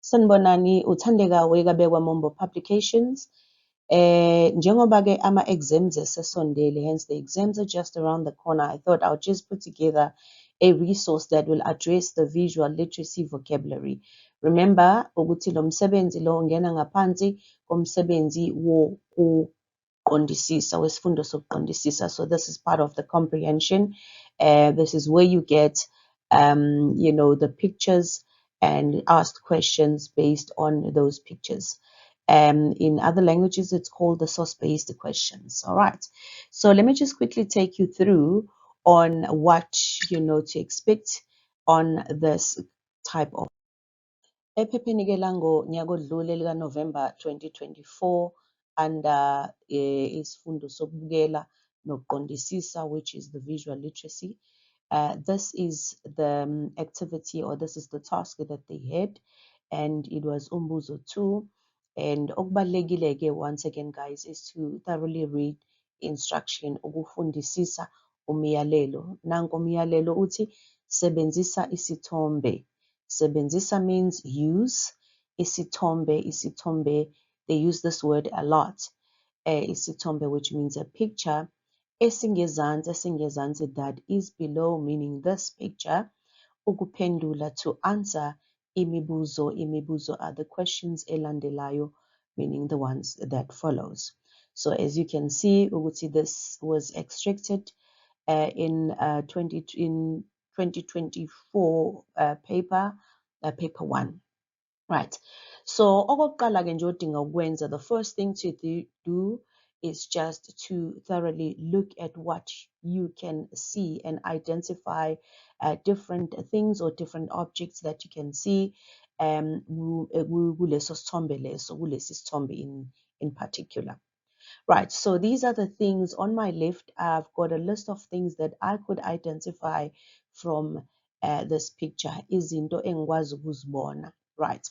Sanibonani, Uthandeka Wekabekwa Mombo Publications. Njengoba-ke ama-exams esesondele, hence the exams are just around the corner, I thought I'll just put together a resource that will address the visual literacy vocabulary. Remember ukuthi lo msebenzi lo ungena ngaphansi komsebenzi wokuqondisisa, wesifundo sokuqondisisa. So this is part of the comprehension. This is where you get the pictures and asked questions based on those pictures. In other languages, it's called the source-based questions. All right. So let me just quickly take you through on what to expect on this type of. Ephepheni-ke langonyaka odlule lika-November 2024 under isifundo sokubukela nokuqondisisa, which is the visual literacy. This is the activity, or this is the task that they had, and it was Umbuzo 2. And okubalulekile-ke once again, guys, is to thoroughly read instruction, ukufundisisa umyalelo. Nanko umyalelo uthi sebenzisa isithombe. Sebenzisa means use. Isithombe, they use this word a lot. Isithombe, which means a picture. Esingezansi, that is below, meaning this picture. Ukuphendula, to answer. Imibuzo are the questions elandelayo, meaning the ones that follows. So as you can see, this was extracted in 2024 paper 1. Right. So okokuqala-ke nje odinga ukwenza, the first thing to do is just to thoroughly look at what you can see and identify different things or different objects that you can see kuleso sithombe leso, kulesi sithombe in particular. Right, so these are the things on my left. I've got a list of things that I could identify from this picture. Izinto engikwazi ukuzibona. Right,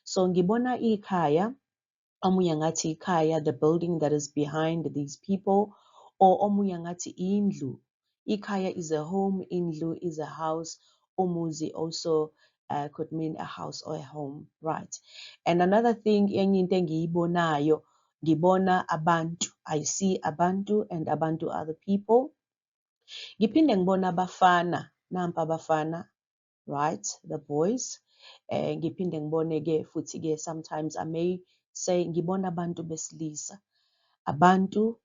so ngibona ikhaya. Omunye ngathi ikhaya, the building that is behind these people, or omunye ngathi indlu. Ikhaya is a home, indlu is a house. Umuzi also could mean a house or a home, right? And another thing, enye into engiyibonayo, ngibona abantu. I see abantu, and abantu are the people. Ngiphinde ngibona abafana, nampa abafana, right? The boys. Ngiphinde ngibone-ke futhi-ke sometimes I may say ngibona abantu besilisa. Abantu,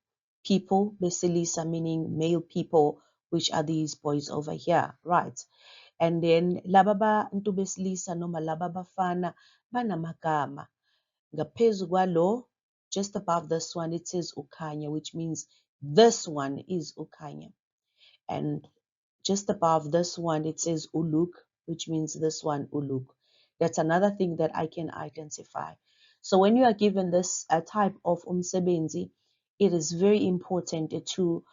people, besilisa, meaning male people, which are these boys over here, right? And then laba bantu besilisa noma laba bafana banamagama. Ngaphezu kwalo, just above this one, it says Ukhanya, which means this one is Ukhanya. And just above this one, it says Uluk, which means this one Uluk. That's another thing that I can identify. So when you are given this type of umsebenzi, it is very important to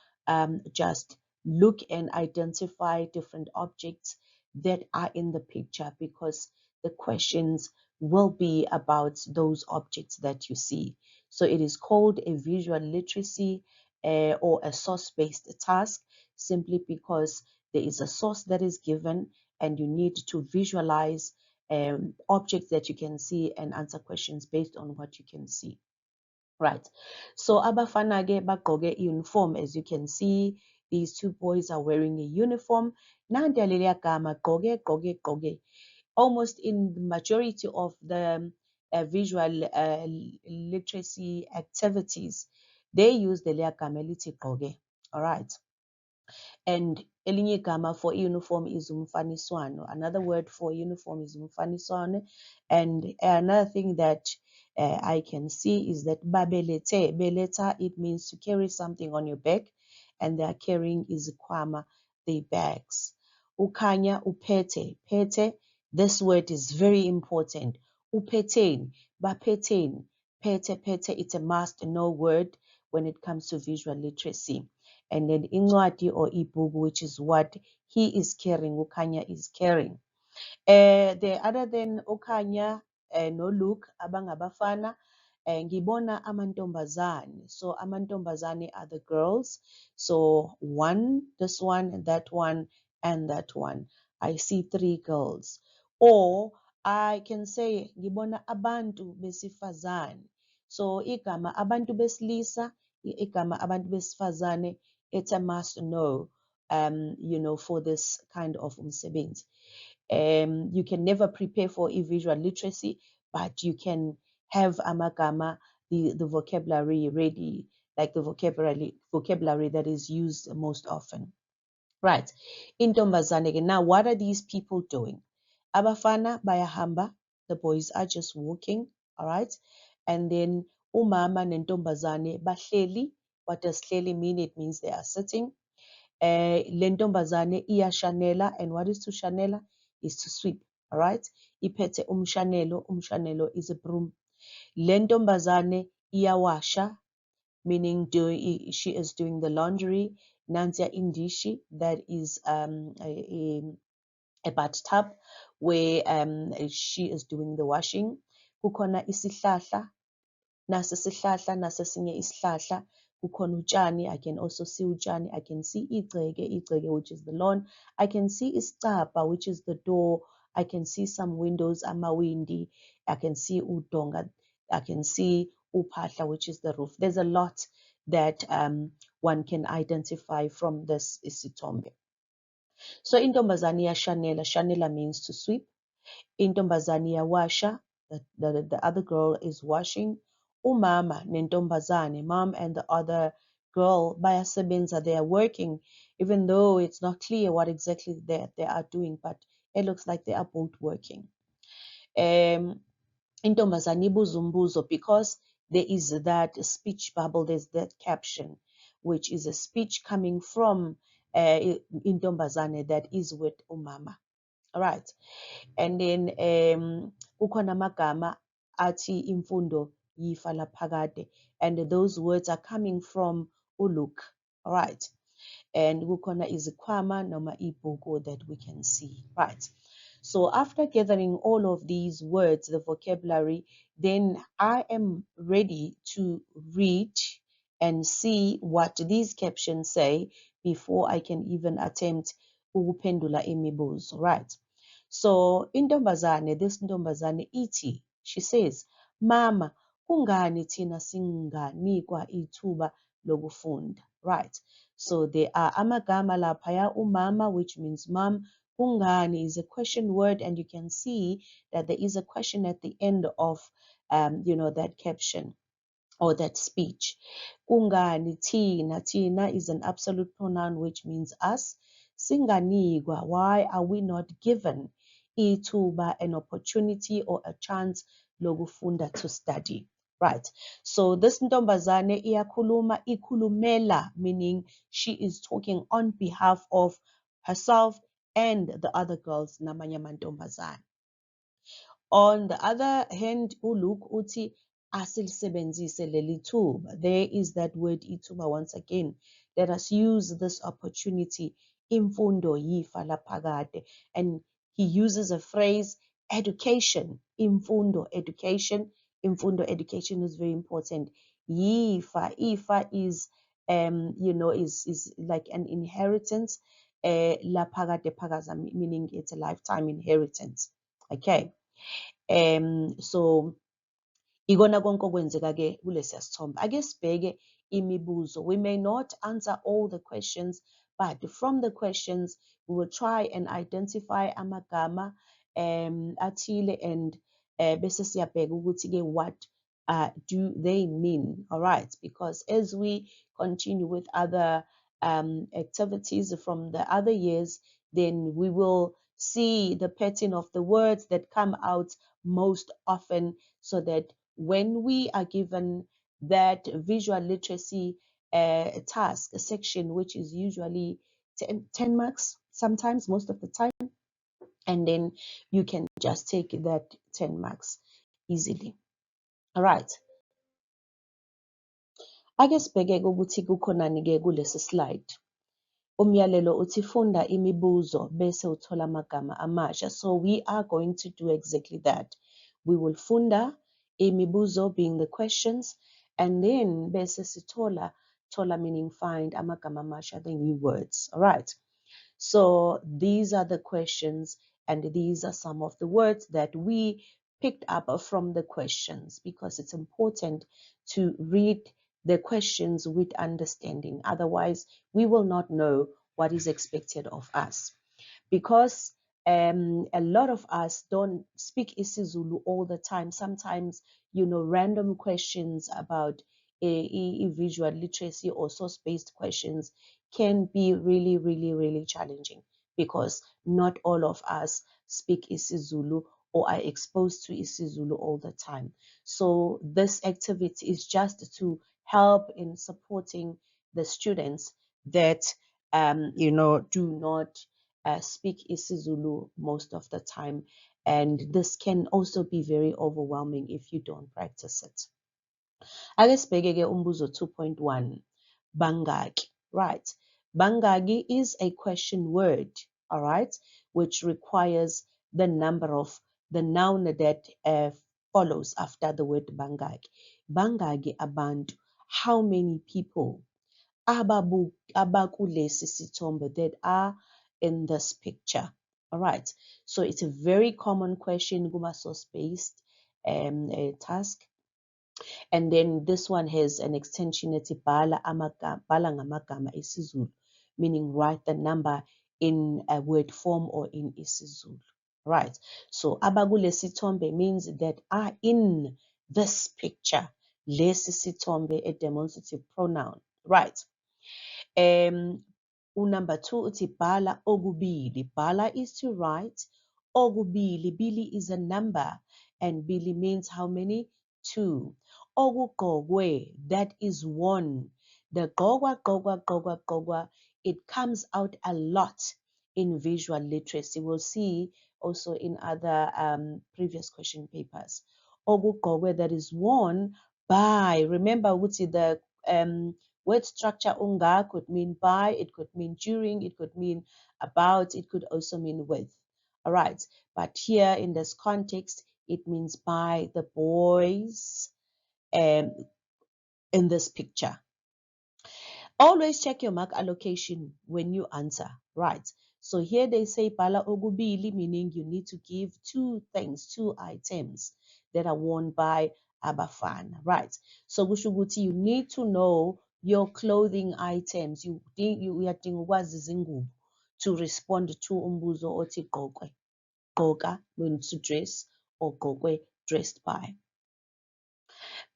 just look and identify different objects that are in the picture, because the questions will be about those objects that you see. So it is called a visual literacy or a source-based task, simply because there is a source that is given and you need to visualize objects that you can see and answer questions based on what you can see. Right. So abafana ke bagqoke uniform. As you can see, these two boys are wearing a uniform. Nanti leliya gama gqoke. Almost in the majority of the visual literacy activities, they use the leliya gama elithi gqoke. All right. And elinye igama for uniform is umfaniswano. Another word for uniform is umfaniswano. And another thing that I can see is that babelete. Beleta, it means to carry something on your back, and they are carrying izikhwama, the bags. Ukhanya, upete. Pete, this word is very important. Upeteni, bapeteni. Pete, it's a must-know word when it comes to visual literacy. And then incwadi or ebook, which is what he is carrying, Ukhanya is carrying. The other than Ukhanya no look abangabafana, ngibona amantombazane. So amantombazane are the girls. So one, this one, that one, and that one. I see 3 girls. Or I can say ngibona abantu besifazane. So igama abantu besilisa, igama abantu besifazane, it's a must know, you know, for this kind of umsebenzi. You can never prepare for visual literacy, but you can have amagama, the vocabulary ready, like the vocabulary that is used most often. Right. Intombazane. Now, what are these people doing? Abafana bayahamba. The boys are just walking. All right. And then umama nentombazane bahleli. What does hleli mean? It means they are sitting. Lentombazane iyashanela. And what is to shanela? Is to sweep. All right. Iphethe umshanelo. Umshanelo is a broom. Lentombazane iyawasha, meaning she is doing the laundry. Nantia indishi, that is a bathtub where she is doing the washing. Kukhona isihlahla, nase sihlahla, nase sinye isihlahla. Kukhona utshani, I can also see utshani. I can see igceke, which is the lawn. I can see isicabha, which is the door. I can see some windows, amawindi. I can see udonga. I can see uphahla, which is the roof. There's a lot that one can identify from this isitombe. So intombazane iyashanela, shanela means to sweep. Intombazane iyawasha, the other girl is washing. Umama nentombazane, mom and the other girl, bayasebenza, they are working, even though it's not clear what exactly they are doing, but it looks like they are both working. Intombazane ibuza umbuzo, because there is that speech bubble, there's that caption, which is a speech coming from intombazane that is with umama. All right. And then kukhona amagama athi imfundo yifa laphakade, and those words are coming from uLuke. All right. And kukhona izikhwama noma ibhuku that we can see. Right. So after gathering all of these words, the vocabulary, then I am ready to read and see what these captions say before I can even attempt ukuphendula imibuzo. Right. So intombazane, this ntombazane iti, she says, Mama, kungani tina singanikwa ithuba lokufunda. Right. So there are amagama laphaya umama, which means mom. Kungani is a question word, and you can see that there is a question at the end of you know, that caption or that speech. Kungani tina, tina is an absolute pronoun, which means us. Singanigwa, why are we not given ithuba, an opportunity or a chance lokufunda, to study? Right. So this ntombazane iyakhuluma, ikhulumela, meaning she is talking on behalf of herself and the other girls, namanye amantombazane. On the other hand, uLuke uthi asilisebenzise leli thuba. There is that word ithuba once again. Let us use this opportunity. Imfundo yifa laphakade. And he uses a phrase, education. Imfundo, education. Imfundo, education is very important. Yifa, ifa is you know, is like an inheritance. Laphakade phakaza, meaning it's a lifetime inheritance. Okay. So ikona konke okwenzeka-ke kulesiya sithombe. Ake sibheke imibuzo. We may not answer all the questions, but from the questions we will try and identify amagama athile, and bese siyabheka ukuthi-ke what do they mean. All right, because as we continue with other activities from the other years, then we will see the pattern of the words that come out most often, so that when we are given that visual literacy task, a section which is usually 10 marks, sometimes most of the time, and then you can just take that 10 marks easily. All right. Ake sibheke ukuthi kukhonani-ke kulesi slide. Umyalelo uthi funda imibuzo bese uthola amagama amasha. So we are going to do exactly that. We will funda imibuzo, being the questions, and then bese sithola, thola meaning find, amagama amasha, the new words. All right. So these are the questions, And these are some of the words that we picked up from the questions, because it's important to read the questions with understanding. Otherwise, we will not know what is expected of us. Because a lot of us don't speak isiZulu all the time. Sometimes, random questions about visual literacy or source-based questions can be really, really, really challenging, because not all of us speak isiZulu or are exposed to isiZulu all the time. So this activity is just to help in supporting the students that do not speak isiZulu most of the time, and this can also be very overwhelming if you don't practice it. Ake sibheke-ke umbuzo 2.1, bangaki, right? Bangaki is a question word, all right, which requires the number of the noun that follows after the word bangaki. Bangaki abantu, how many people? Abakulesi sithombe, that are in this picture. All right, so it's a very common question, kuma source-based task. And then this one has an extension ethi bhala ngamagama isiZulu, meaning write the number in a word form or in isiZulu. Right, so abakulesi sithombe means that are in this picture. Lesi sithombe, a demonstrative pronoun. Right. Number 2 uthi bhala okubili. Bhala is to write. Okubili, bili is a number, and bili means how many? 2. Okugqokwe, that is one. The gqokwa, it comes out a lot in visual literacy. We'll see also in other previous question papers. Okugqokwe, that is worn by. Remember, ukuthi the word structure unga could mean by, it could mean during, it could mean about, it could also mean with. All right, but here in this context, it means by the boys in this picture. Always check your mark allocation when you answer, right? So here they say bala ogubili, meaning you need to give two things, two items that are worn by abafana, right? So kushuguti, you need to know your clothing items. You uyadinga ukwazi izingubo to respond to umbuzo othi gqokwe. Gqoka means to dress, or gqokwe, dressed by.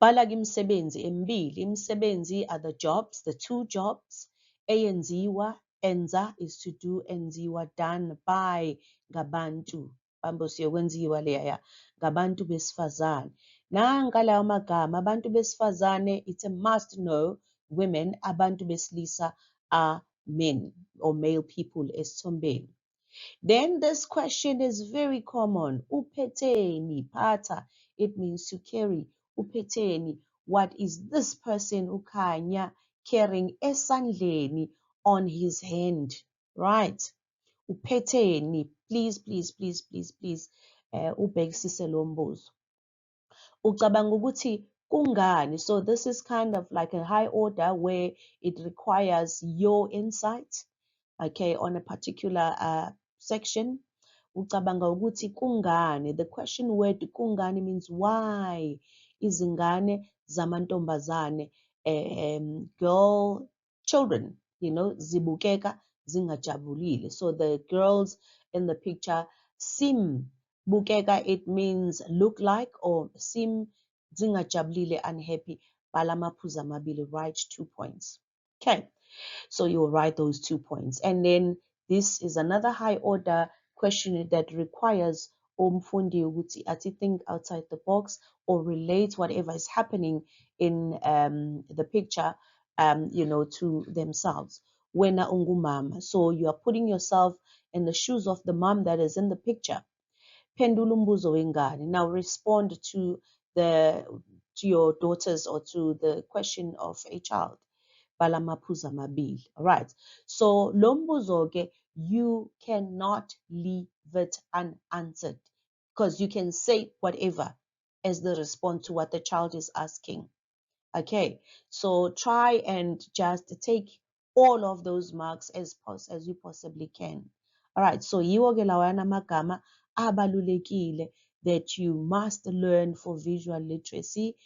Bhala imisebenzi emibili. Imisebenzi are the jobs, the two jobs. Eyenziwa, enza is to do, enziwa done by, ngabantu. Bambo siyokwenziwa leya, ngabantu besifazane. Nanka lawo magama, abantu besifazane, it's a must know, women. Abantu besilisa are men or male people esithombeni. Then this question is very common. Uphetheni, pata, it means to carry. Uphetheni, what is this person ukhanya carrying esandleni, on his hand, right? Uphetheni, please, ubhekisise lo mbuzo. Ucabanga ukuthi kungani? So this is kind of like a high order where it requires your insight, okay, on a particular section. Ucabanga ukuthi kungani? The question word kungani means why. Izingane zamantombazane, children, zibukeka zingajabulile. So the girls in the picture seem bukeka, it means look like, or seem zingajabulile, unhappy. Bhala amaphuzu amabili, write 2 points. Okay, so you'll write those 2 points. And then this is another high order question that requires umfundi ukuthi athi think outside the box, or relate whatever is happening in the picture to themselves. Wena ungumama, so you are putting yourself in the shoes of the mom that is in the picture. Phendula umbuzo wengane. Now respond to your daughters, or to the question of a child. Bhala amaphuzu amabili. All right. So lo mbuzo ke, you cannot leave it unanswered, because you can say whatever as the response to what the child is asking. Okay, so try and just take all of those marks as you possibly can. All right, so yiwo ke lawana magama abalulekile that you must learn for visual literacy,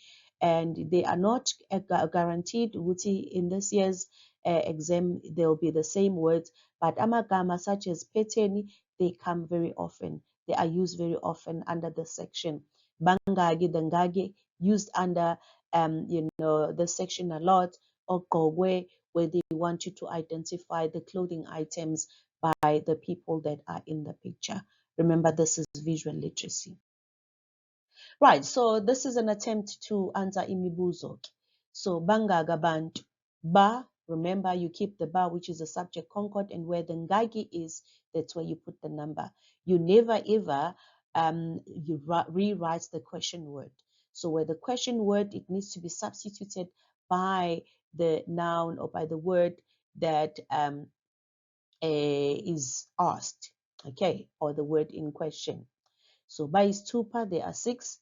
and they are not guaranteed ukuthi in this year's exam they'll be the same words, but amagama such as phetheni, they come very often. They are used very often under the section. Bangagi, the ngagi used under the section a lot, or gogwe, where they want you to identify the clothing items by the people that are in the picture. Remember, this is visual literacy. Right, so this is an attempt to answer imibuzo. So bangaga bantu, ba, remember you keep the ba, which is a subject concord, and where the ngagi is, that's where you put the number. You never ever rewrite the question word. So where the question word, it needs to be substituted by the noun or by the word that is asked, okay, or the word in question. So by stupa, there are 6.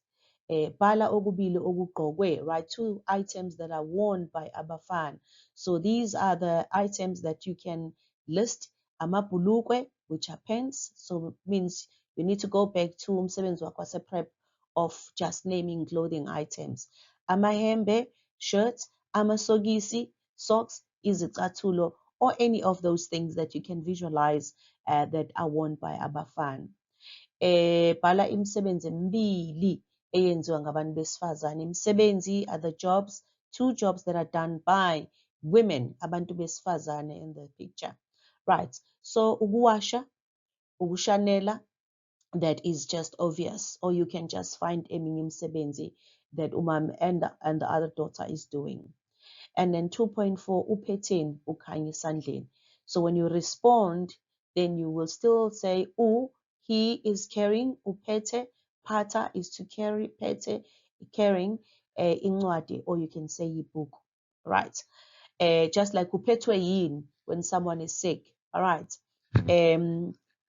Bala ogubili ogugogwe, right? 2 items that are worn by Abafan. So these are the items that you can list. Amapulukwe, which are pens. So it means you need to go back to umsebenzi wakho prep of just naming clothing items. Amahembe, shirts. Amasogisi, socks. Izicathulo, or any of those things that you can visualize that are worn by Abafan. Bhala imisebenzi emibili eyenziwa ngabantu besifazane. Imisebenzi are the jobs, 2 jobs that are done by women, abantu besifazane in the picture. Right, so ukuwasha, ukushanela, that is just obvious, or you can just find eminye imisebenzi that umam and the other daughter is doing. And then 2.4, uphetheni, ukhanya esandleni. So when you respond, then you will still say he is carrying, uphethe, pata is to carry, phethe, carrying, incwadi, or you can say book, right? Just like uphethwe yini when someone is sick, all right?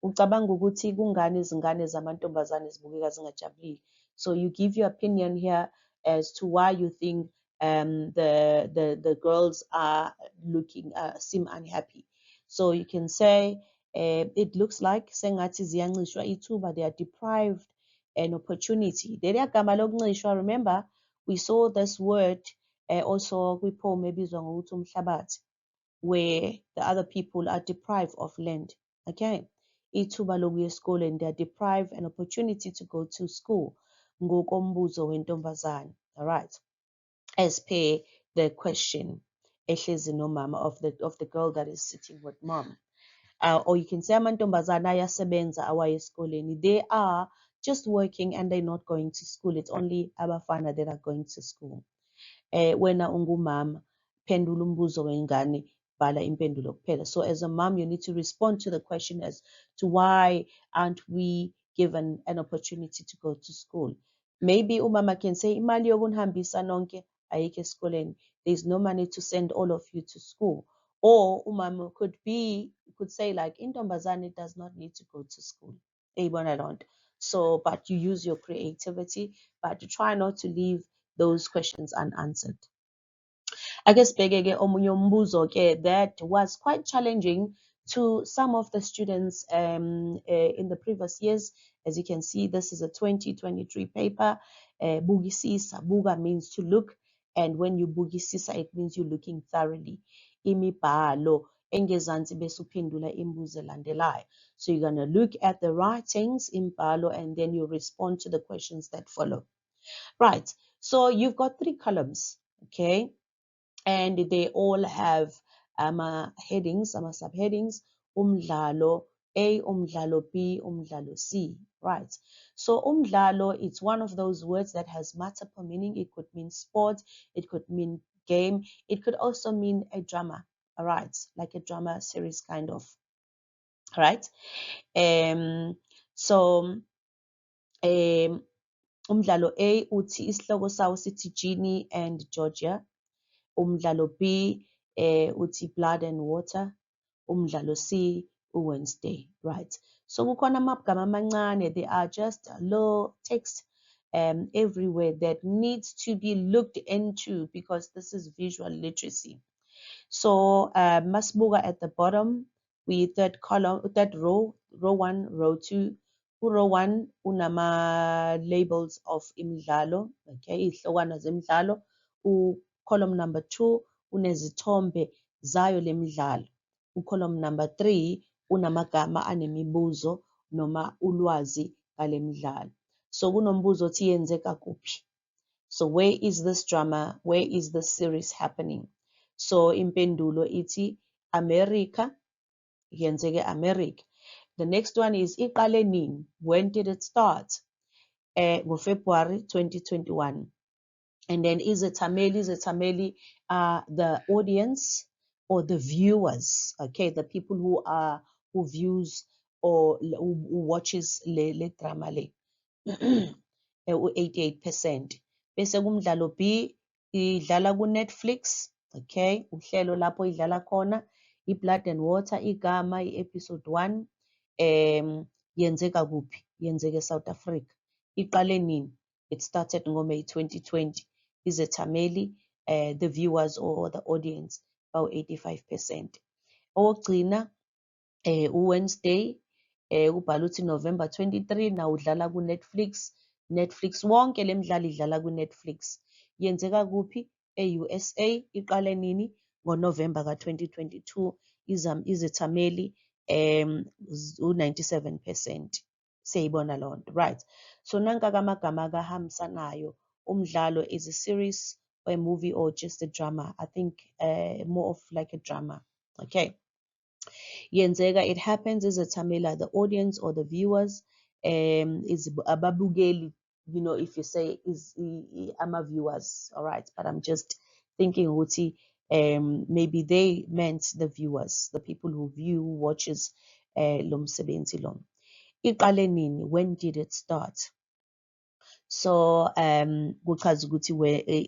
Ucabanga ukuthi kungani izingane zamantombazane zibukeka zingajabulile. So you give your opinion here as to why you think the girls are looking seem unhappy. So you can say it looks like sengathi ziyancishwa ithuba, they are deprived an opportunity. Leliya gama lokuncishwa, remember we saw this word also kwipoem ebizwa ngokuthi umhlabathi, where the other people are deprived of land. Okay, ithuba lokuya esikoleni, they are deprived an opportunity to go to school. Ngokombuzo wentombazane, all right, as per the question ehlezi nomama of the girl that is sitting with mom. Or you can say amantombazane ayasebenza awaye esikoleni, they are just working and they're not going to school. It's only abafana that are going to school. Wena ungumama, phendula umbuzo wengane, bhala impendulo kuphela. So as a mom, you need to respond to the question as to why aren't we given an opportunity to go to school. Maybe umama can say imali yokunihambisa nonke ayikho esikoleni, there's no money to send all of you to school. Or umama could say like intombazane does not need to go to school. So but you use your creativity, but to try not to leave those questions unanswered. Ake sibheke-ke omunye umbuzo-ke that was quite challenging to some of the students in the previous years. As you can see, this is a 2023 paper. Bukisisa, buka means to look, and when you bukisisa, it means you're looking thoroughly. Imibhalo engezansi bese uphendula imibuzo elandelayo. So you're going to look at the writings in Balo and then you respond to the questions that follow. Right, so you've got 3 columns, okay? And they all have headings, subheadings, umdlalo A, umdlalo B, umdlalo C, right? So umdlalo, it's one of those words that has multiple meaning. It could mean sport, it could mean game, it could also mean a drama, all right? Like a drama series kind of, right? So umdlalo A uthi isihloko sawo sithi Ginny and Georgia. Umdlalo B uthi Blood and Water. Umdlalo C Wednesday, right? So kukhona amagama amancane, they are just low text everywhere that needs to be looked into because this is visual literacy. So masibuka at the bottom, third row, row 1, row 2. Row 1 unama labels of imidlalo, okay, ihlokwana zemidlalo. Column number 2 unezithombe zayo lemidlalo. Column number 3 unamagama anemibuzo noma ulwazi ngalemidlalo. So kunombuzo othi yenzeka kuphi. So where is this drama? Where is this series happening? So impendulo iti America, yenzeke America. The next one is iqale nini? When did it start? February 2021. And then izethameli the audience or the viewers, okay, the people who views or who watches le drama le. 88%. Bese kumdlalo B idlala ku-Netflix, okay, uhlelo lapho idlala khona i-Blood and Water, igama i-episode 1. Yenzeka kuphi? Yenzeka eSouth Africa. Iqale nini? It started ngoMay 2020. Izethameli, the viewers or the audience, about 85%. Owokugcina Wednesday, ubhala uthi November 23, na udlala ku-Netflix. Netflix wonke lemidlalo idlala ku-Netflix. Yenzeka kuphi? E-USA. Iqale nini? NgoNovember ka-2022. Izethameli u-97%. Siyayibona loo nto, right? So nanka-ke amagama kahambisanayo. Umdlalo is a series or a movie or just a drama. I think more of like a drama, okay? Yenzeka, it happens, izethameli, the audience or the viewers, is ababukeli, you know, if you say is ama viewers, all right, but I'm just thinking ukuthi maybe they meant the viewers, the people who view, watches lo msebenzi lo. Iqale nini? When did it start? So kuchaza ukuthi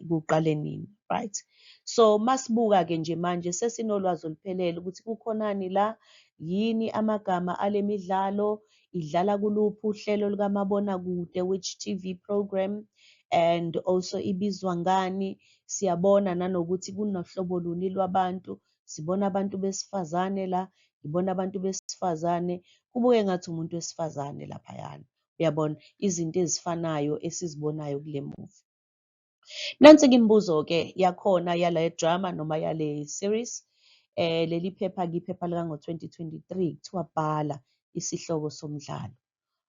kuqale nini, right? So masibuka ke nje manje sesinolwazi oluphelele ukuthi kukhonani la, yini amagama alemidlalo, idlala kuluphi uhlelo lukamabona-kude, which TV program, and also ibizwa ngani. Siyabona nanokuthi kunohlobo luni lwabantu. Sibona abantu besifazane la, ngibona abantu besifazane, kubuke ngathi umuntu wesifazane laphayana. Uyabona izinto ezifanayo esizibonayo kule movie. Nansi-ke imibuzo-ke yakhona yale drama noma yale series. Leli phepha iphepha lika ngo-2023 kuthiwa bhala isihloko somdlalo.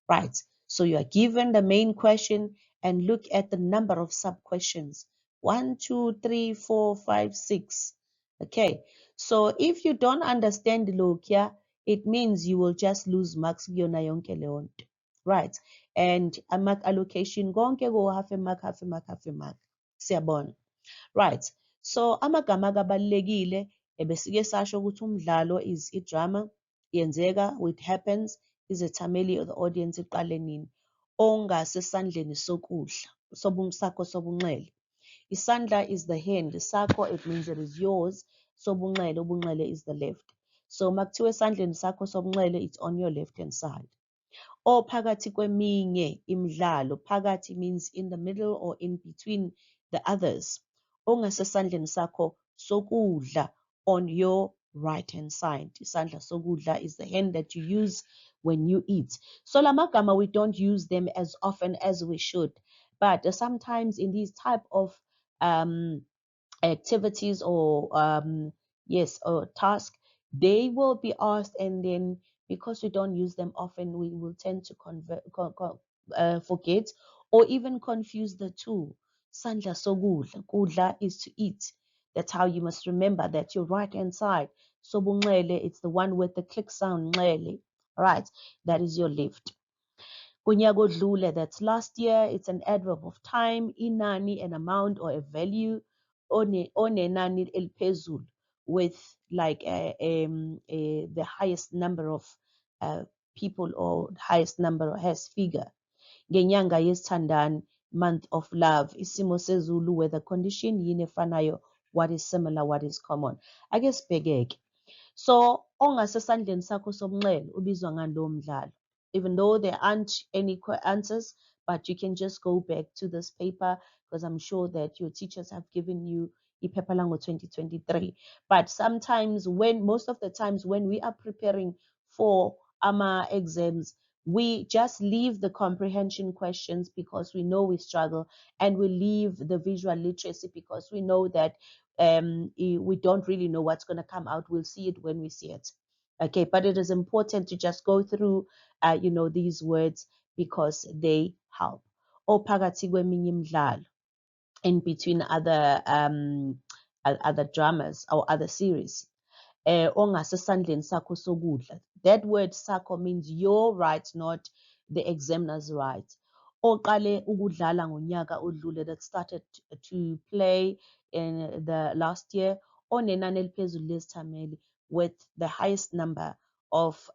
Right. So you are given the main question and look at the number of sub-questions. 1, 2, 3, 4, 5, 6. Okay. So if you don't understand Lokia, it means you will just lose marks kuyona yonke leyo nto. Right. And a mark allocation konke go half a mark, half a mark, half a mark. Siyabona. Right. So amagama akabalekile ebesike sasho ukuthi umdlalo is a drama. Yenzeka, it happens, izethameli or the audience iqale nini. Ongasesandleni sokudla sakho sobunxele. Isandla is the hand, sakho it means it is yours. Sobunxele, ubunxele is the left. So makuthiwa esandleni sakho sobunxele, it's on your left hand side. Or phakathi kweminye imidlalo, phakathi means in the middle or in between the others. Ongasesandleni sakho sokudla, on your right hand side. Isandla sokudla is the hand that you use when you eat. So lamagama, we don't use them as often as we should, but sometimes in these type of activities or or task, they will be asked, and then because we don't use them often, we will tend to forget or even confuse the two. Sandla sokudla, kudla is to eat. That's how you must remember that your right hand side, sobunxele, it's the one with the click sound, nxele, right? That is your left. Kunyaka odlule, that's last year. It's an adverb of time, inani, an amount or a value, onenani eliphezulu, with like the highest number of people or highest number or highest figure. Ngenyanga yesithandani, month of love, isimo sezulu, weather condition, yini efanayo, what is similar, what is common. Ake sibheke-ke. So ongasesandleni sakho sobunxele ubizwa ngani lowo mdlalo? Even though there aren't any answers, but you can just go back to this paper, because I'm sure that your teachers have given you iphepha lango 2023. But sometimes most of the times when we are preparing for exams, we just leave the comprehension questions because we know we struggle, and we leave the visual literacy because we know that we don't really know what's going to come out. We'll see it when we see it. Okay, but it is important to just go through, these words because they help. Ophakathi kweminye imidlalo, in between other dramas or other series. Ongasesandleni sakho sokudla. That word sakho means your right, not the examiner's right. Oqale ukudlala ngonyaka odlule, that started to play in the last year. Onenani eliphezulu lezithameli, with the highest number of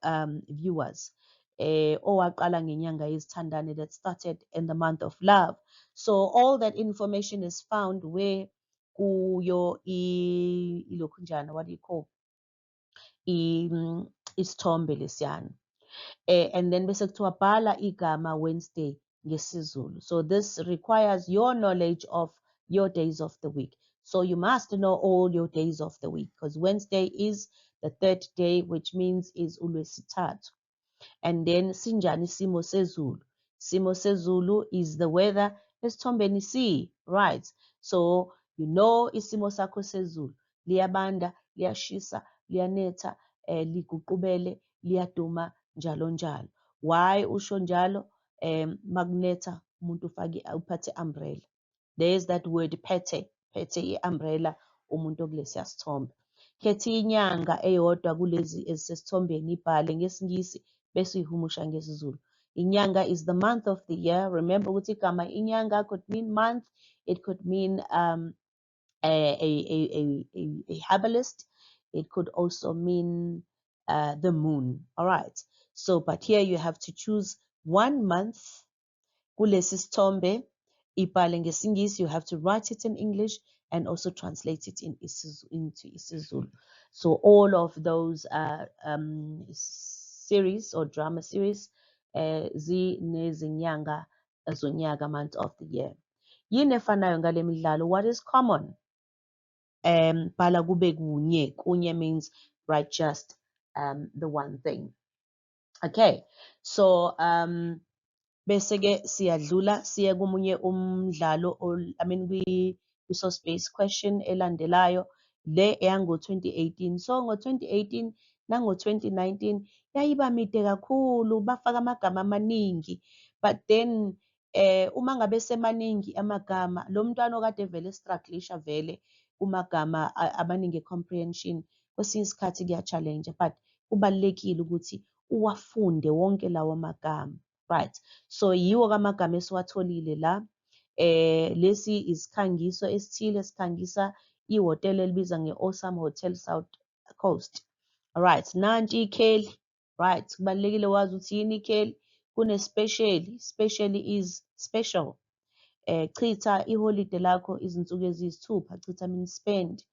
viewers. Owaqala ngenyanga yezithandani, that started in the month of love. So all that information is found where kuyo ilokhunjana, what do you call isithombe lesiyana. And then bese kuthiwa bhala igama Wednesday ngesiZulu. So this requires your knowledge of your days of the week. So you must know all your days of the week, because Wednesday is the third day, which means is uLwesithathu. And then sinjani simo sezulu. Simo sezulu is the weather esithombeni C, right? So you know isimo sakho sezulu. Liyabanda, liyashisa, liyanetha, liguqubele, liyaduma, njalo njalo. Why usho njalo? Makunetha umuntu uphathe umbrella. There's that word phethe i-umbrella umuntu kulesiya sithombe. Khetha inyanga eyodwa kulezi ezisesithombeni, ibhale ngesiNgisi bese uyihumusha ngesiZulu. Inyanga is the month of the year. Remember ukuthi igama inyanga could mean month, it could mean a herbalist, it could also mean the moon. All right. So, but here you have to choose 1 month. Kulesi sithombe ibhale ngesiNgisi, you have to write it in English and also translate it into isiZulu. So all of those series or drama series zinezinyanga zonyaka, month of the year. Yini efanayo ngale midlalo? What is common? Bhala kube kunye. Kunye means write just the one thing. Okay, so bese-ke siyadlula siye komunye umdlalo, kwi-resource based question elandelayo, le eyango-2018. So ngo-2018 nango-2019 yayiba mide kakhulu, bafaka amagama amaningi, but then uma ngabe semaningi amagama, lo mntwana okade vele strugglisha vele kumagama abaningi comprehension, kwesinye isikhathi kuya-challenge, but kubalulekile ukuthi uwafunde wonke lawo magama. Right, so yiwo kamagama esiwatholile la. Lesi isikhangiso esithile sikhangisa ihhotela elibizwa nge-Awesome Hotel South Coast. Alright, nanti ikheli. Right, kubalulekile wazi ukuthi yini ikheli. Kune-special, special is special. Chitha iholide lakho izinsuku eziyisithupha, chitha means spend.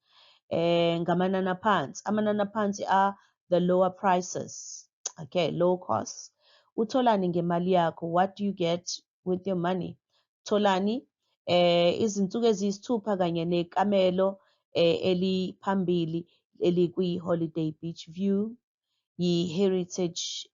Ngamanani aphansi. Amanani aphansi are the lower prices. Okay, low costs. Utholani ngemali yakho? What do you get with your money? Tholani izinsuku eziyisithupha kanye nekamelo eliphambili elikwi-Holiday Beach View, yi-Heritage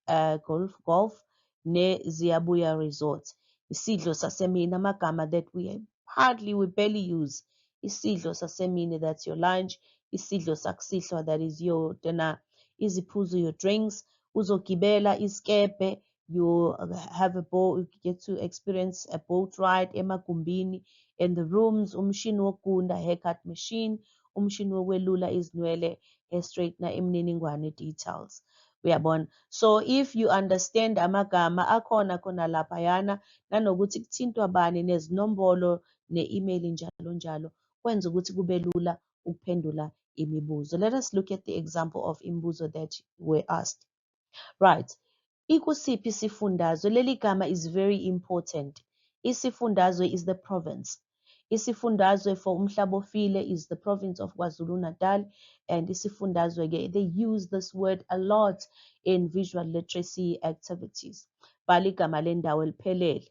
Golf ne-Ziyabuya Resort. Isidlo sasemini, amagama that we barely use. Isidlo sasemini, that's your lunch. Isidlo sakusihlwa, that is your dinner. Iziphuzo, your drinks. Uzogibela isikebhe, you have a boat, you get to experience a boat ride emagumbini, in the rooms, umshini wokugunda, haircut machine, umshini wokwelula izinwele, hair straightener, imininingwane, details. Uyabona? So if you understand amagama akhona khona laphayana, nanokuthi kuthintwa bani, nezinombolo, ne-email, njalo njalo, kwenza ukuthi kube lula ukuphendula imibuzo. Let us look at the example of imibuzo that were asked. Right. Ikusiphi isifundazwe? Leli gama is very important. Isifundazwe is the province. Isifundazwe for Umhlabofile is the province of KwaZulu-Natal, and isifundazwe, they use this word a lot in visual literacy activities. Bhala igama lendawo eliphelele.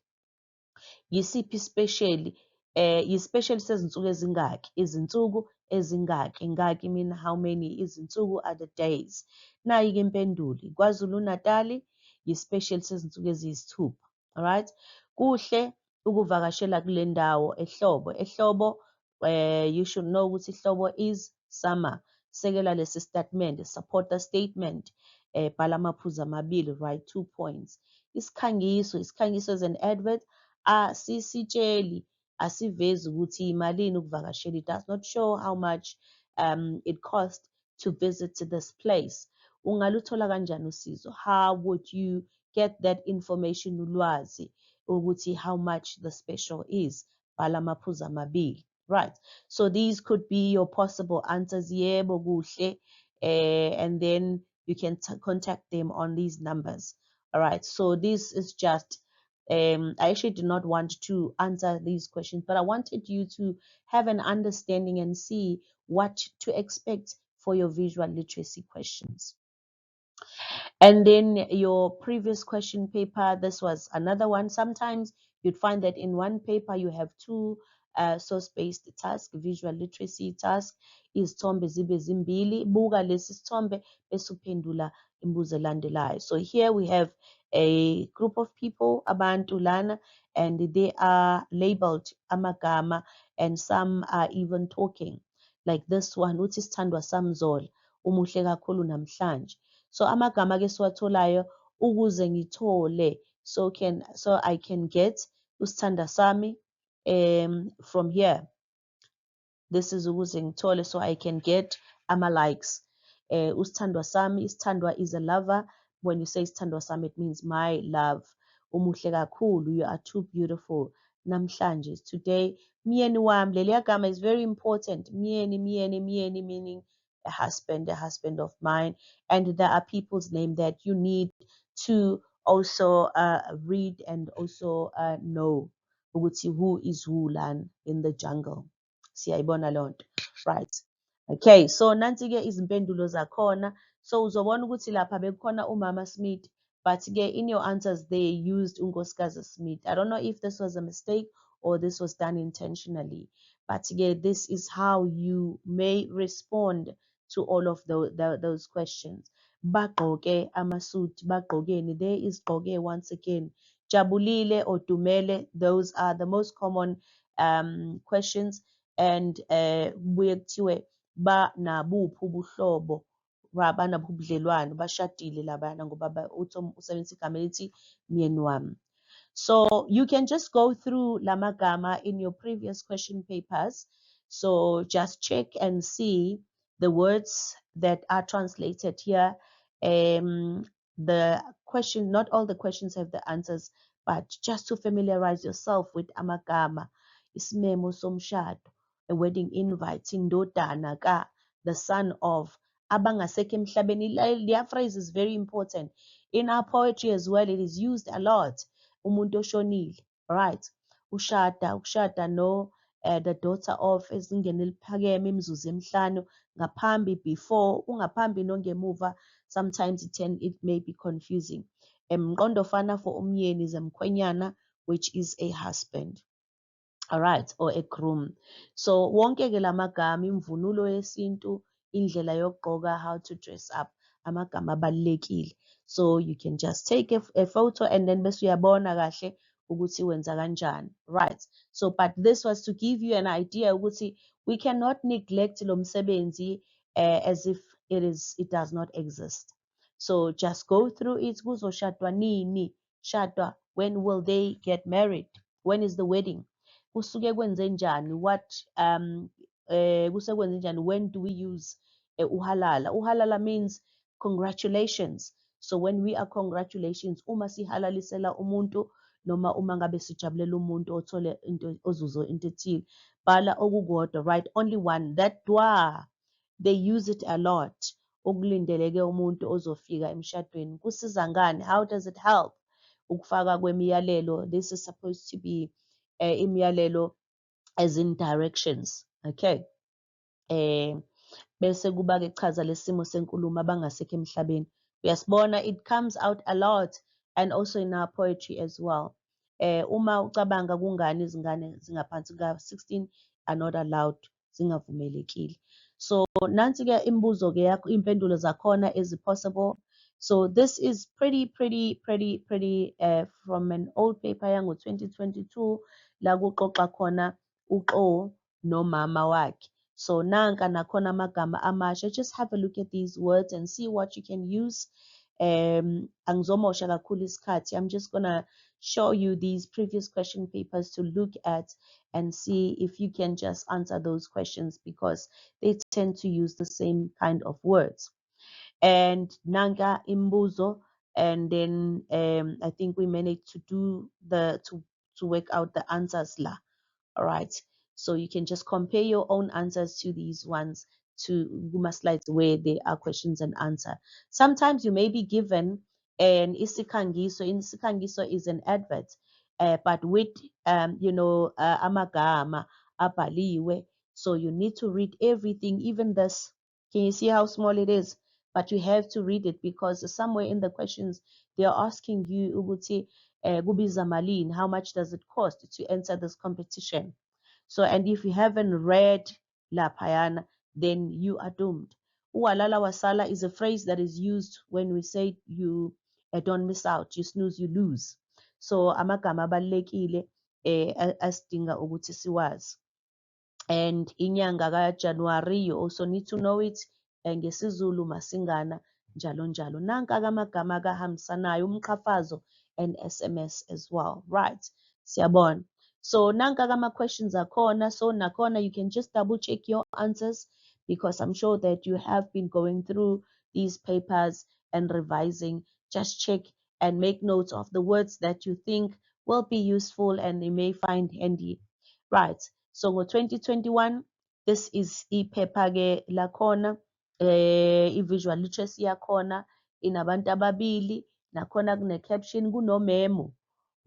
Yisiphi special? Yi-special sezinsuku ezingaki, izinsuku ezingaki, ngaki mean how many, izinsuku are the days. Nayi-ke impendulo, KwaZulu Natali yi-special sezinsuku eziyisithupha. Alright, kuhle ukuvakashela kule ndawo ehlobo. Ehlobo you should know ukuthi ihlobo is summer. Sekela lesi statement, support the statement. Bhala amaphuzu amabili, write 2 points. Isikhangiso is an advert. Asisitsheli, asivezi ukuthi imalini ukuvakashela. It does not show how much it costs to visit this place. Ungaluthola kanjani usizo? How would you get that information, ulwazi ukuthi how much the special is? Bhala amaphuzu amabili. Right. So these could be your possible answers. Yebo, kuhle. And then you can contact them on these numbers. All right. So this is just, I actually did not want to answer these questions, but I wanted you to have an understanding and see what to expect for your visual literacy questions. And then your previous question paper, this was another one. Sometimes you'd find that in one paper you have two source-based tasks. Visual literacy task is isithombe zibe zimbili, buka lesi sithombe bese uphendula imibuzo elandelayo. So here we have a group of people, abantu lana, and they are labeled amagama, and some are even talking. Like this one, uthi sithandwa sami Zola, umuhle kakhulu namhlanje. So amagama ke siwatholayo ukuze ngithole, so I can get usithanda sami from here. This is ukuze ngithole, so I can get likes. Usithandwa sami, isithandwa is a lover. When you say isithandwa sami, it means my love. Umuhle kakhulu, you are too beautiful. Namhlanje, today. Myeni wami, leliya gama is very important. Myeni, meaning a husband of mine. And there are people's name that you need to also read and also know ukuthi who is who lan in the jungle. Siyayibona lonto. Right. Okay, so nansi-ke izimpendulo zakhona. So uzobona ukuthi lapha bekukhona uMama Smith, but-ke in your answers they used uNkosikazi Smith. I don't know if this was a mistake or this was done intentionally. But-ke this is how you may respond to all of those questions. Bagqoke amasuti, bagqokeni. There is gqoke once again. Jabulile or Dumele, those are the most common questions. And kubuye kuthiwe ba nabuphi ubuhlobo, banabuphi ubudlelwano, bashadile labana ngoba usebenzisa igama elithi myeni wami. So you can just go through lamagama in your previous question papers. So just check and see the words that are translated here. The question, not all the questions have the answers, but just to familiarize yourself with amagama, isimemo somshado, a wedding invite, indodana ka, the son of, abangasekho emhlabeni. Leya phrase is very important. In our poetry as well, it is used a lot. Umuntu oshonile, right? Ukushada no the daughter of, ezingeni eliphakeme, imizuzu emihlanu ngaphambi, before, ungaphambi nongemuva. Sometimes it may be confusing. Mqondofana for umyeni is mkhwenyana, which is a husband. All right, or a groom. So wonke ke lamagama, imvunulo yesintu, indlela yokugqoka, how to dress up, amagama abalulekile. So you can just take a photo and then bese uyabona kahle ukuthi wenza kanjani. Right. So but this was to give you an idea ukuthi we cannot neglect lo msebenzi as if it does not exist. So just go through it. Kuzoshadwa nini? Shadwa, when will they get married? When is the wedding? Kusuke kwenze njani? What kusuke kwenze njani? When do we use uhalala? Uhalala means congratulations. So when we are congratulations, uma sihalalisela umuntu noma uma ngabe sijabulela umuntu othole into ozuzo into ethile, bhala okukodwa, right? Only one. That dua, they use it a lot. Okulindeleke umuntu ozofika emshadweni. Kusiza ngani? How does it help? Ukufaka kwemiyalelo. This is supposed to be imiyalelo as in directions. Okay. Bese kuba-ke chaza lesimo senkulumo abangasekho emhlabeni. Uyasibona, it comes out a lot, and also in our poetry as well. Uma ucabanga kungani izingane zingaphansi ka-16 are not allowed, zingavumelekile. So nansi-ke imibuzo-ke yakho, iy'mpendulo zakhona possible. So this is pretty from an old paper yango-2022 la kuxoxa khona uXo nomama wakhe. So nanka nakhona amagama amasha. Just have a look at these words and see what you can use. Angizomosha kakhulu isikhathi. I'm just gonna show you these previous question papers to look at and see if you can just answer those questions because they tend to use the same kind of words. And Nanga Imbuzo, and then I think we managed to do to work out the answers la. All right. So you can just compare your own answers to these ones to Guma slides where there are questions and answer. Sometimes you may be given an isikangiso. Isikangiso is an advert, but with amagama abaliwe. So you need to read everything, even this. Can you see how small it is? But you have to read it because somewhere in the questions they are asking you, Uguti, kubiza malini, how much does it cost to enter this competition? So, and if you haven't read La Payana, then you are doomed. Uwalala wasala is a phrase that is used when we say you don't miss out, you snooze, you lose. So, amagama abalulekile asidinga ukuthi siwazi. And inyanga kaJanuary, you also need to know it. NgesiZulu masingana njalo njalo. Nanka amagama kahambisanayo umqhafazo and SMS as well. Right. Siyabona. So nanka ama questions akhona. So nakhona you can just double check your answers because I'm sure that you have been going through these papers and revising. Just check and make notes of the words that you think will be useful and you may find handy. Right. So ngo-2021, this is iphepha-ke lakhona, i-visual literacy yakhona, inabantu ababili, nakhona kune-caption, kunomemo,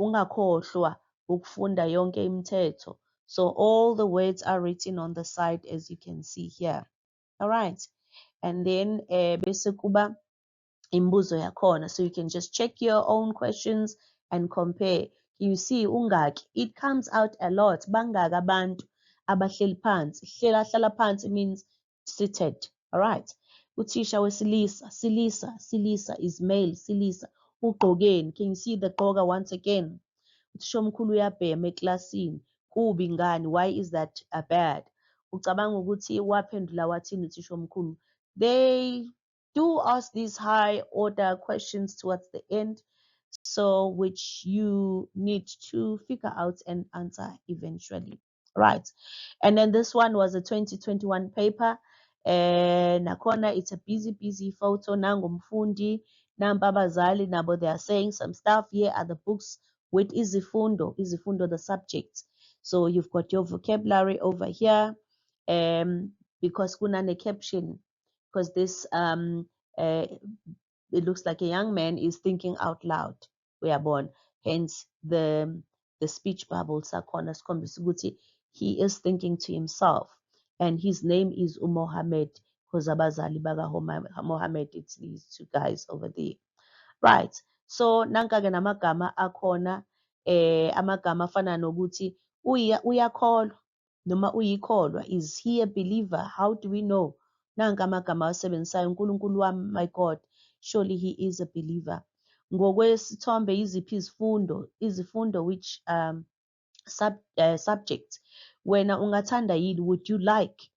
ungakhohlwa ukufunda yonke imithetho. So all the words are written on the side as you can see here. All right. And then bese kuba imbuzo yakhona. So you can just check your own questions and compare. You see ungaki, it comes out a lot. Bangaki abantu abahleli phansi. Hlala phansi means seated. All right. Uthisha wesilisa, silisa is male, silisa. Ugqokeni. Can you see the gqoka once again? Uthisha omkhulu uyabhema eklasini. Kubi ngani? Why is that bad? Ucabanga ukuthi waphendula wathini uthisha omkhulu? They do ask these high order questions towards the end, so which you need to figure out and answer eventually. Right. And then this one was a 2021 paper. Nakhona it's a busy photo. Nangumfundi, nambabazali, nabo they are saying some stuff. Here are the books with izifundo the subject. So you've got your vocabulary over here, because kuna caption, because this it looks like a young man is thinking out loud. We are born, hence the speech bubble sakhona sikhombisa ukuthi he is thinking to himself, and his name is Mohammed because abazali baka Mohammed, it's these two guys over there. Right. So nanka-ke namagama akhona, amagama afana nokuthi uyakholwa noma uyikholwa, is he a believer? How do we know? Nanka amagama awasebenzisayo, uNkulunkulu wami, my God, surely he is a believer. Ngokwesithombe yiziphi izifundo which subject wena ungathanda yini, would you like,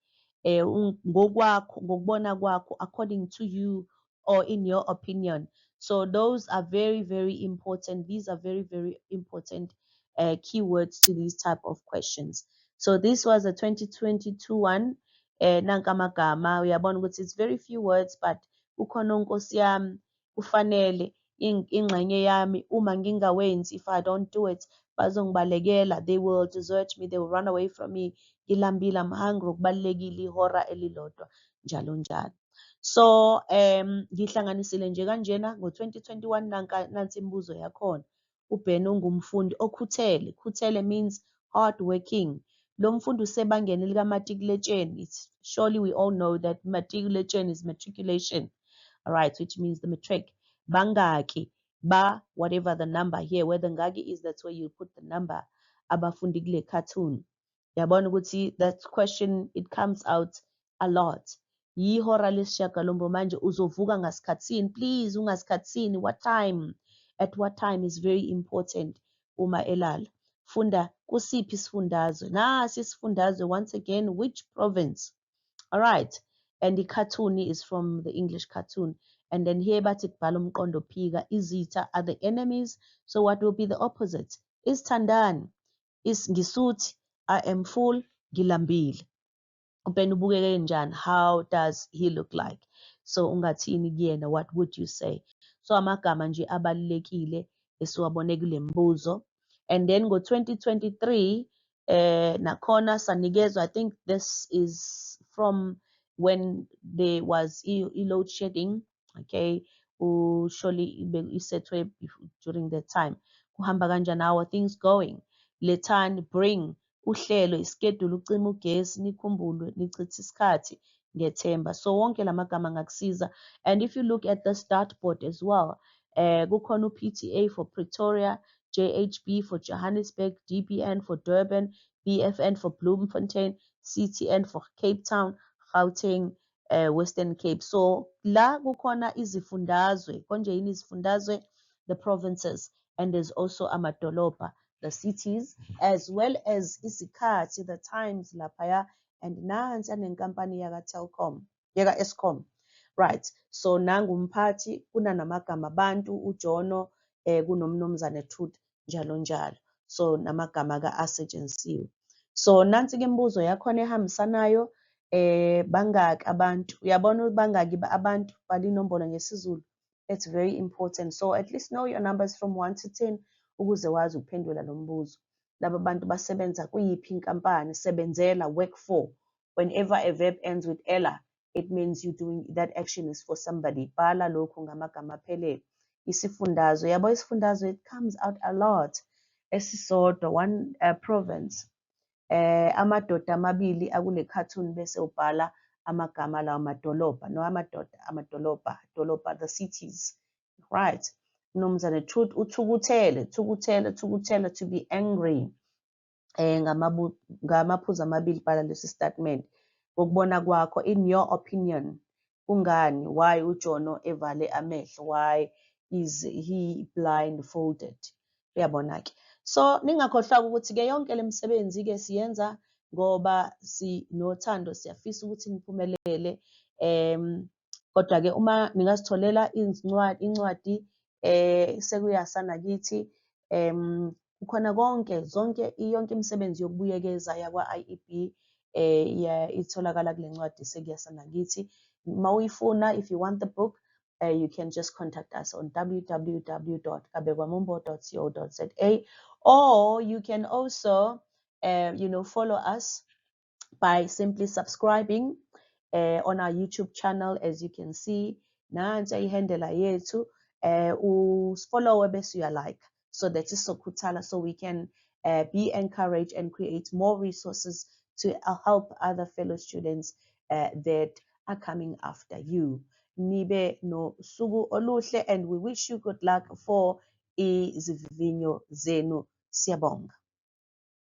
ngokwakho, ngokubona kwakho, according to you or in your opinion. So those are very important. These are very important keywords to these type of questions. So this was a 2022 one. Nanka amagama uyabona ukuthi it's very few words, but ukhona unkosi yami, kufanele ingxenye yami uma ngingawenzi, if I don't do it, bazongibalekela, they will desert me, they will run away from me. Ngilambile, I'm hungry, kubalekile ihora elilodwa, njalo njalo. So ngihlanganisile nje kanjena ngo-2021 nansi imibuzo yakhona. uBen ungumfundi okhuthele. Khuthele means hardworking. Lo mfundi usebangeni likamatikuletsheni. Surely we all know that matriculation is matriculation. All right, which means the matric. Bangaki ba whatever the number here, where the ngagi is, that's where you put the number abafundi kule cartoon. Yabona ukuthi that question, it comes out a lot. Yihora lesishagalombo manje uzovuka ngasikhatsini, please ungasikhatsini, what time, at what time is very important uma elala. Funda kusiphi isifundazwe, nasi isifundazwe, once again, which province. All right, and the cartoon is from the English cartoon. And then here bathi kubhala umqondo phika, izitha are the enemies, so what will be the opposite? Is tandani, is ngisuthi, I am full, ngilambile. Upenda ubukeke njani, how does he look like? So ungathini kuyena, what would you say? So amagama nje abalulekile esiwabone kule mbuzo. And then ngo-2023 nakhona sanikezwa, I think this is from when there was load shedding, okay, surely isethwe during that time. Kuhamba kanjani, how are things going? Lethani, bring uhlelo, ischedule, ucima ugesi, nikhumbule, nichithe isikhathi ngethemba. So wonke lamagama angakusiza. And if you look at the dartboard as well, kukhona PTA for Pretoria, JHB for Johannesburg, DBN for Durban, BFN for Bloemfontein, CTN for Cape Town, Gauteng, Western Cape. So la kukhona izifundazwe, konje yini izifundazwe, the provinces, and there's also amadolobha, the cities, as well as isikhathi, the times laphaya, and nansi anenkampani yaka Telkom, yaka Eskom. Right, so nangumphathi kuna namagama abantu, uJono, kunomnumzane Truth, njalo njalo. So namagama asetshenzisiwe. So nansi ke imibuzo yakhona ehambisanayo, bangaki abantu, uyabona bangaki abantu, bhala inombolo ngesizulu. It's very important. So at least know your numbers from 1 to 10 ukuze wazi ukuphendula lo mbuzo. Laba bantu basebenza kuyiphi inkampani, sebenzela, work for. Whenever a verb ends with ela, it means you doing that action is for somebody. Bhala lokhu ngamagama aphelele. Isifundazwe, yabo isifundazwe, it comes out a lot. Esisodwa, one province. Amadoda amabili akule cartoon bese ubhala amagama lawo amadolobha, no amadolobha, the cities. Right. Mnumzane Truth uthukuthele, to be angry. Ngamaphuzu amabili bhala lesi statement. Ngokubona kwakho, in your opinion, kungani, why uJono evale amehlo, why is he blindfolded? Uyabona ke. So ningakhohlwa ukuthi ke yonke le misebenzi ke siyenza ngoba sinothando, siyafisa ukuthi niphumelele. Kodwa ke uma ningazitholela incwadi sekuyasana kithi, kukhona yonke imisebenzi yokubuyekeza yakwa-IEB itholakala kule ncwadi sekuyasana kithi. Mawuyifuna, if you want the book, you can just contact us on www.kabekwamumbo.co.za, or you can also follow us by simply subscribing on our YouTube channel. As you can see, nansi ihandle yethu, follow bese uyalike, so that is sokutshala, so we can be encouraged and create more resources to help other fellow students that are coming after you. Nibe no sugu oluhle, and we wish you good luck for izivivinyo zenu. Siyabonga.